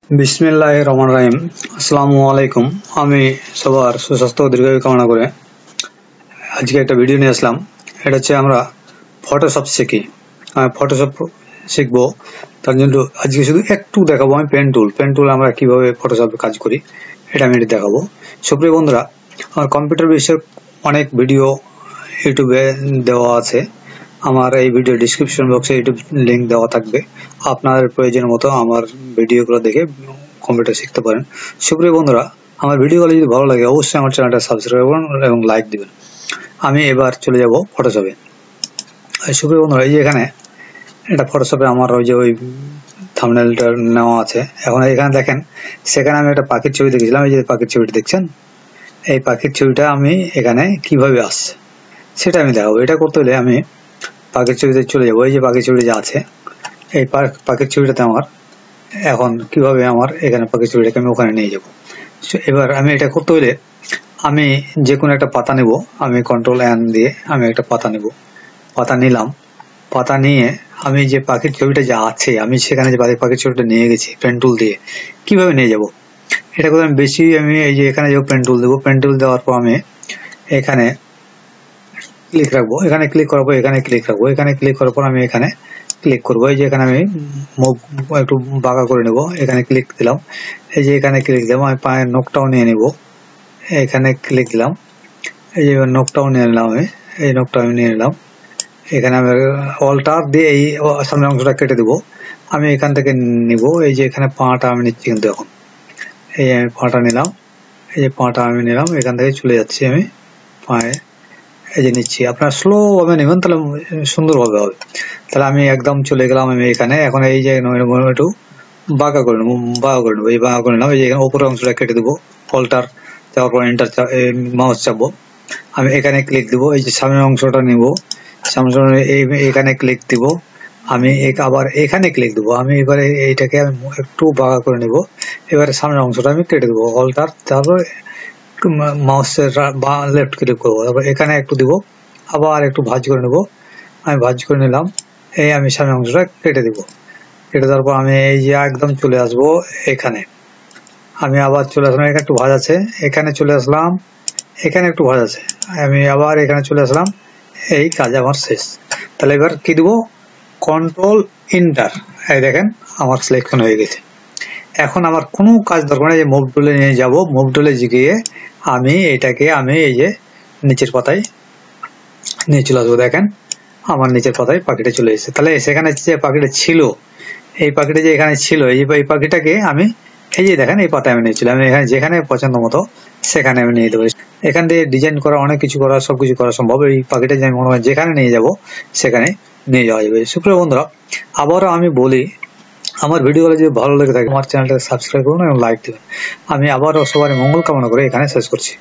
বিসমিল্লাহির রহমানির রহিম। আসসালামু আলাইকুম। আমি সবার সুস্বাস্থ্য ও দীর্ঘায়ু কামনা করে আজকে একটা ভিডিও নিয়ে আসলাম। এটা হচ্ছে আমরা ফটোশপ শিখি, ফটোশপ শিখবো। তার জন্য আজকে শুধু একটু দেখাবো আমি পেন টুল আমরা কিভাবে ফটোশপে কাজ করি, এটা আমি দেখাবো। সুপ্রিয় বন্ধুরা, আমার কম্পিউটার বিষয়ের অনেক ভিডিও ইউটিউবে দেওয়া আছে। আমার এই ভিডিও ডিসক্রিপশন বক্সে ইউটিউব লিংক দেওয়া থাকবে। আপনার প্রয়োজন মতো আমার ভিডিওগুলো দেখে কম্পিউটার শিখতে পারেন। সুপ্রিয় বন্ধুরা, আমার ভিডিওগুলো যদি ভালো লাগে অবশ্যই আমার চ্যানেলটা সাবস্ক্রাইব করুন এবং লাইক দিবেন। আমি এবার চলে যাব ফটোশপে। সুপ্রিয় বন্ধুরা, এই যে এখানে এটা ফটোশপে আমার ওই থাম্বনেলটা নেওয়া আছে। এখন এখানে দেখেন, সেখানে আমি একটা পাখির ছবি দেখেছিলাম। এই যে পাখির ছবিটা দেখছেন, এই পাখির ছবিটা আমি এখানে কিভাবে আসছে সেটা আমি দেখাবো। এটা করতে হলে আমি পাখির ছবিতে চলে যাবো। এই যে পাখির ছবিটা যা আছে, এই পাখির ছবিটাতে আমার এখন কিভাবে আমার এখানে পাখির ছবিটাকে আমি ওখানে নিয়ে যাবো। এবার আমি এটা করতে হলে আমি যে কোনো একটা পাতা নেব। আমি কন্ট্রোল-N দিয়ে আমি একটা পাতা নেব। পাতা নিলাম। পাতা নিয়ে আমি যে পাখির ছবিটা যা আছে, আমি সেখানে যে পাখির ছবিটা নিয়ে গেছি পেন টুল দিয়ে, কিভাবে নিয়ে যাব এটা করে আমি এই যে এখানে যে পেন টুল দেবো। পেন টুল দেওয়ার পর আমি এখানে ক্লিক রাখবো। এখানে ক্লিক করার পর এখানে ক্লিক রাখবো। এখানে ক্লিক করার পর আমি এখানে ক্লিক করবো। এই যে এখানে আমি মুভ একটু বাঁকা করে নেব। এখানে ক্লিক দিলাম। এই যে এখানে ক্লিক দিলাম। আমি পায়ের নখটাও নিয়ে নেব। এখানে ক্লিক দিলাম। এই যে নখটাও নিয়ে নিলাম। আমি এই নখটা আমি নিয়ে নিলাম। এখানে আমি অল্টার দিয়ে এই সামনের অংশটা কেটে দেবো। আমি এখান থেকে নিব। এই যে এখানে পাটা আমি নিচ্ছি, কিন্তু এখন এই আমি পাটা নিলাম। এই যে পাটা আমি নিলাম, এখান থেকে চলে যাচ্ছি আমি পায়ে। এই যে নিচ্ছি, আপনার স্লো ভাবে নেবেন, তাহলে সুন্দরভাবে হবে। তাহলে আমি একদম চলে গেলাম আমি এখানে। এখন এই যে একটু বাঁকা করে নেবো। এই বাঁকা করে নিলাম। এই যে এখানে উপরের অংশটা কেটে দেবো। অল্টার দেওয়ার পর এন্টার মাউস চাপবো। আমি এখানে ক্লিক দিব। এই যে সামনের অংশটা নিব। এখানে ক্লিক দিব। আমি আবার এখানে ক্লিক দেবো। আমি এবারে এইটাকে একটু বাঁকা করে নেব। এবারে সামনের অংশটা আমি কেটে দেবো। অল্টার, তারপর মাউসের লেফট ক্লিক করবো। তারপর এখানে একটু দিব, আবার একটু ভাঁজ করে নেব। আমি ভাঁজ করে নিলাম। এই আমি সামনের অংশটা কেটে দিব। কেটে দেওয়ার পর আমি এই যে একদম চলে আসবো এখানে। আমি আবার চলে আসলাম, এখানে একটু ভাঁজ আছে, এখানে চলে আসলাম, এখানে একটু ভাঁজ আছে, আমি আবার এখানে চলে আসলাম। এই কাজ আমার শেষ। তাহলে এবার কি দিব, কন্ট্রোল-Enter। এই দেখেন আমার সিলেকশন হয়ে গেছে। এখন আমার কোনো কাজ দরকার নেই যে মুভ টুলে নিয়ে যাব। মুভ টুলে গিয়ে আমি এটাকে এই যে নিচের পাতায় নিয়ে চলে আসবো। দেখেন আমার নিচের পাতায় পাখিটা চলে এসেছে। তাহলে সেখানে যে পাখিটা ছিল, এই পাখিটা যে এখানে ছিল, এই পাখিটাকে আমি এই যে দেখেন এই পাতায় আমি নিয়েছিলাম। আমি এখানে যেখানে পছন্দ মতো সেখানে আমি নিয়ে দেবো। এখান থেকে ডিজাইন করা, অনেক কিছু করা, সবকিছু করা সম্ভব। এই পাখিটা যে মনে হয় যেখানে নিয়ে যাব সেখানে নিয়ে যাওয়া যাবে। সুপ্রিয় বন্ধুরা, আবারও আমি বলি, আমার ভিডিওগুলো যদি ভালো লেগে থাকে আমার চ্যানেলটা সাবস্ক্রাইব করুন এবং লাইক দেবেন। আমি আবারও সবার মঙ্গল কামনা করে এখানে শেষ করছি।